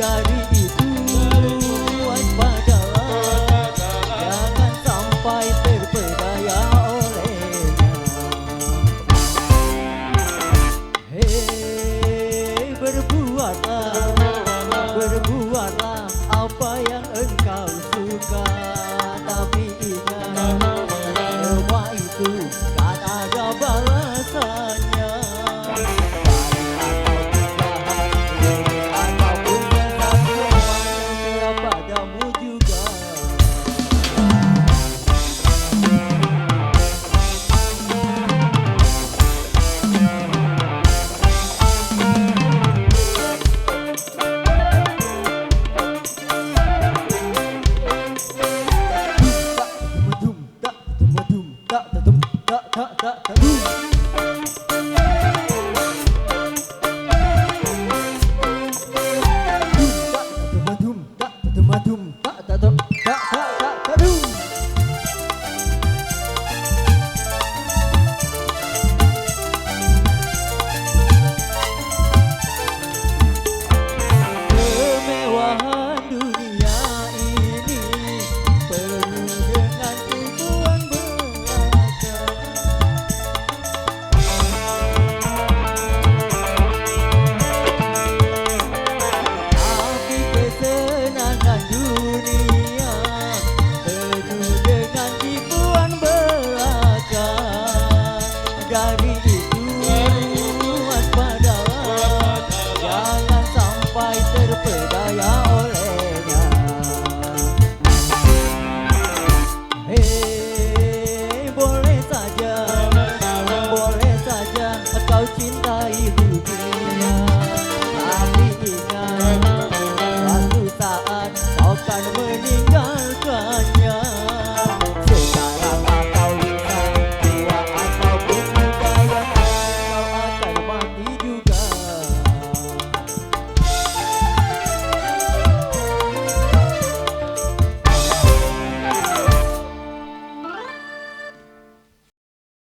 Dari itu waspadalah, jangan sampai terpedaya olehnya. Hei, berbuatlah apa yang engkau suka, tapi ingat semua itu kan ada balasannya. Padamu juga. Kemewahan dunia ini penuh dengan tipuan belaka. Tapi kesenangan dunia penuh dengan tipuan belaka. Dari itu waspadalah, jangan sampai terpedaya olehnya. Hei, boleh saja kau cintai dunia, tapi ingat